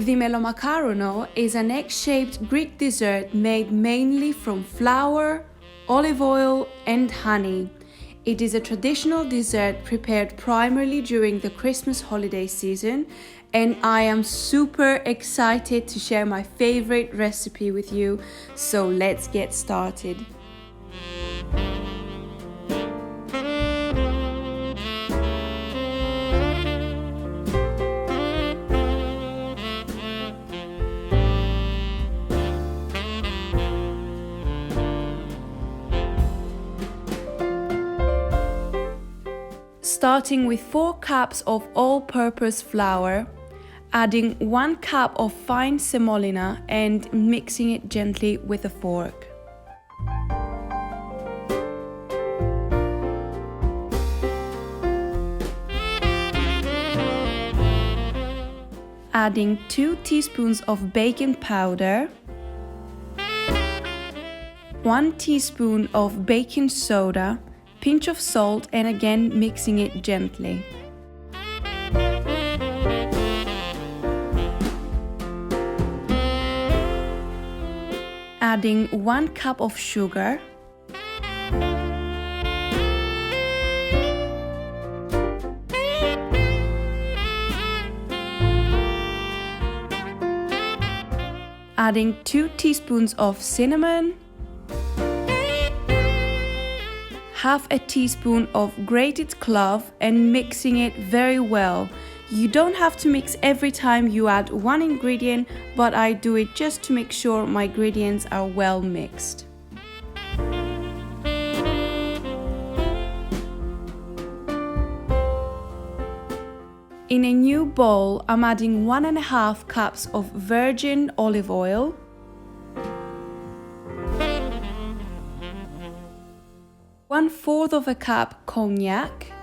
The Melomakarona is an egg-shaped Greek dessert made mainly from flour, olive oil and honey. It is a traditional dessert prepared primarily during the Christmas holiday season, and I am super excited to share my favorite recipe with you, so let's get started. Starting with 4 cups of all-purpose flour, adding 1 cup of fine semolina and mixing it gently with a fork. Adding 2 teaspoons of baking powder, 1 teaspoon of baking soda, pinch of salt, and again mixing it gently. Adding 1 cup of sugar, adding 2 teaspoons of cinnamon, half a teaspoon of grated clove, and mixing it very well. You don't have to mix every time you add one ingredient, but I do it just to make sure my ingredients are well mixed. In a new bowl, I'm adding 1.5 cups of virgin olive oil, 1/4 of a cup cognac,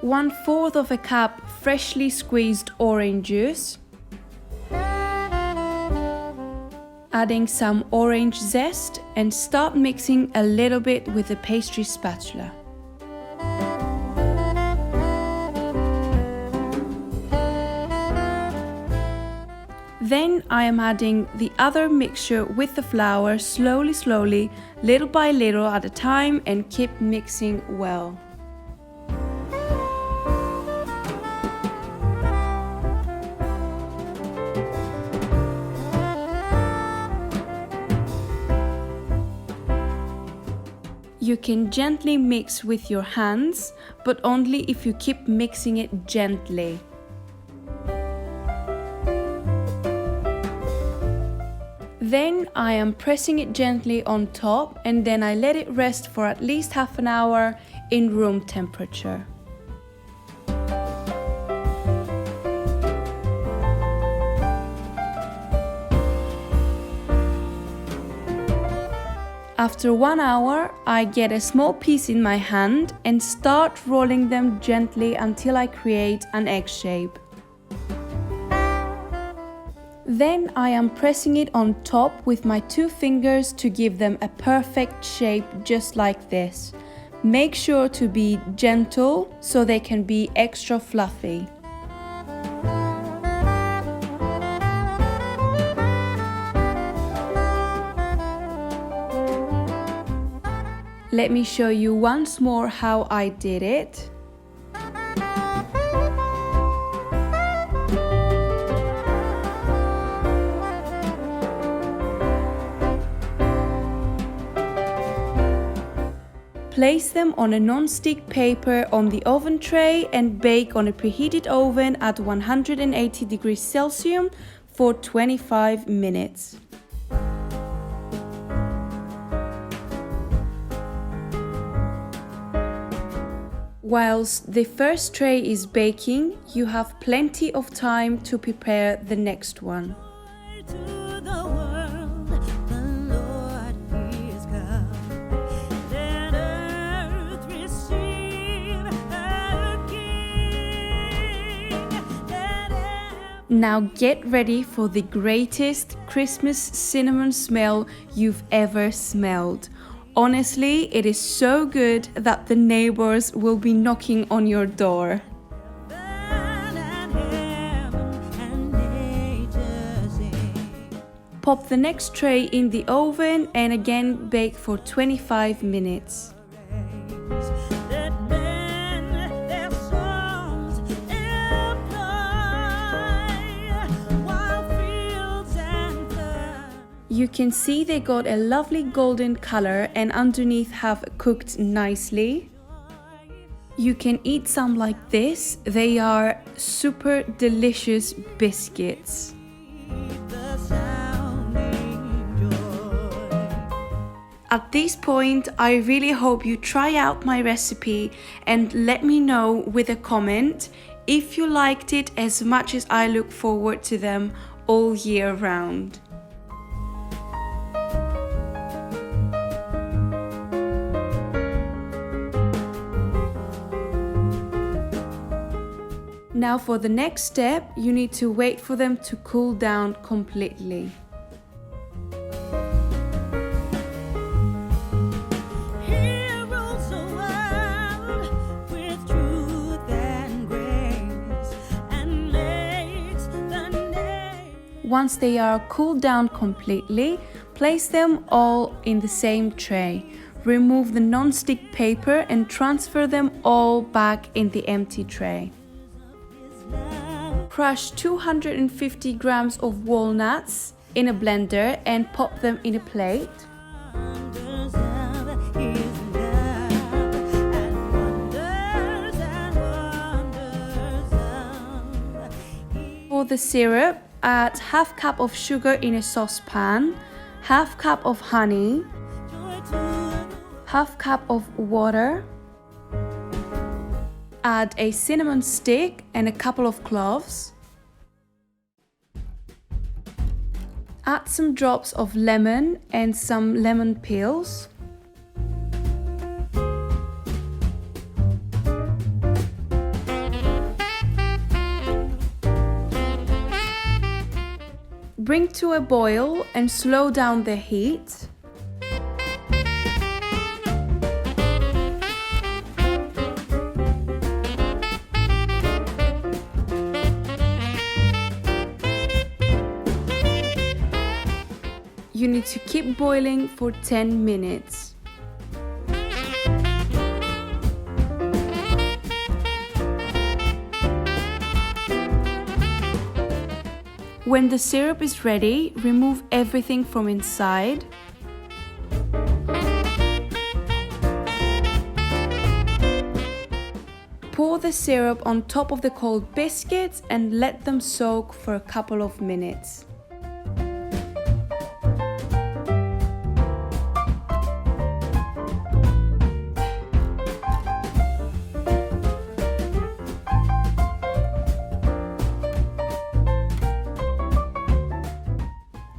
1/4 of a cup freshly squeezed orange juice, adding some orange zest, and start mixing a little bit with a pastry spatula. Then I am adding the other mixture with the flour slowly, little by little at a time, and keep mixing well. You can gently mix with your hands, but only if you keep mixing it gently. Then I am pressing it gently on top, and then I let it rest for at least half an hour in room temperature. After 1 hour, I get a small piece in my hand and start rolling them gently until I create an egg shape. Then I am pressing it on top with my 2 fingers to give them a perfect shape, just like this. Make sure to be gentle so they can be extra fluffy. Let me show you once more how I did it. Place them on a non-stick paper on the oven tray and bake on a preheated oven at 180 degrees Celsius for 25 minutes. Whilst the first tray is baking, you have plenty of time to prepare the next one. Now get ready for the greatest Christmas cinnamon smell you've ever smelled. Honestly, it is so good that the neighbors will be knocking on your door. Pop the next tray in the oven and again bake for 25 minutes. You can see they got a lovely golden color and underneath have cooked nicely. You can eat some like this. They are super delicious biscuits. At this point, I really hope you try out my recipe and let me know with a comment if you liked it as much as I look forward to them all year round. Now for the next step, you need to wait for them to cool down completely. Once they are cooled down completely, place them all in the same tray. Remove the non-stick paper and transfer them all back in the empty tray. Crush 250 grams of walnuts in a blender and pop them in a plate. For the syrup, add half cup of sugar in a saucepan, half cup of honey, half cup of water. Add a cinnamon stick and a couple of cloves. Add some drops of lemon and some lemon peels. Bring to a boil and slow down the heat. You need to keep boiling for 10 minutes. When the syrup is ready, remove everything from inside. Pour the syrup on top of the cold biscuits and let them soak for a couple of minutes.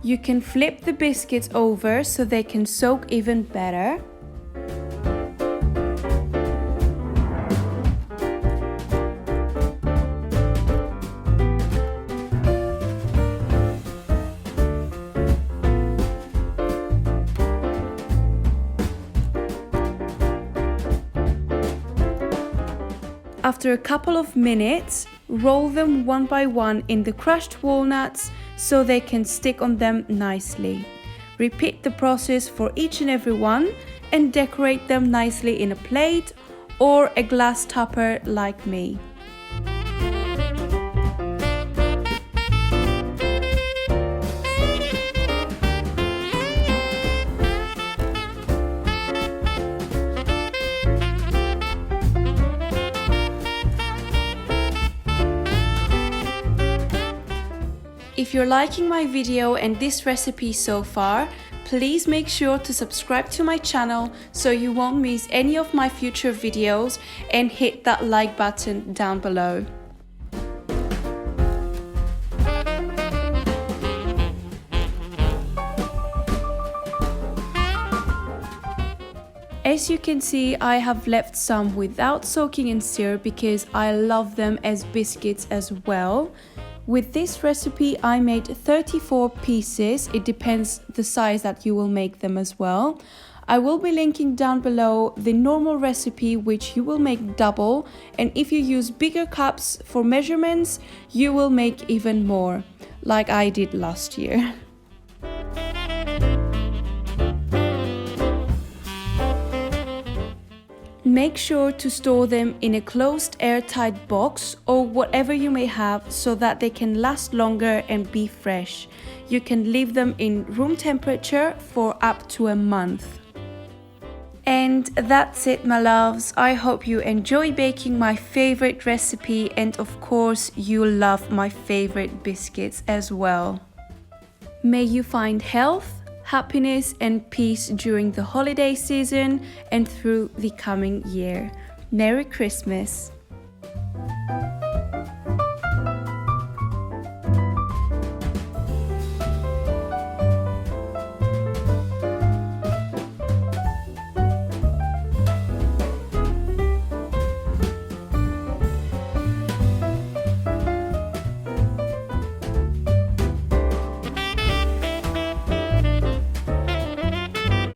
You can flip the biscuits over so they can soak even better. After a couple of minutes, roll them one by one in the crushed walnuts so they can stick on them nicely. Repeat the process for each and every one and decorate them nicely in a plate or a glass tupper like me. If you're liking my video and this recipe so far, please make sure to subscribe to my channel so you won't miss any of my future videos and hit that like button down below. As you can see, I have left some without soaking in syrup because I love them as biscuits as well. With this recipe, I made 34 pieces. It depends the size that you will make them as well. I will be linking down below the normal recipe, which you will make double, and if you use bigger cups for measurements, you will make even more, like I did last year. Make sure to store them in a closed airtight box or whatever you may have so that they can last longer and be fresh. You can leave them in room temperature for up to a month. And that's it, my loves. I hope you enjoy baking my favorite recipe, and of course you love my favorite biscuits as well. May you find health, happiness and peace during the holiday season and through the coming year. Merry Christmas!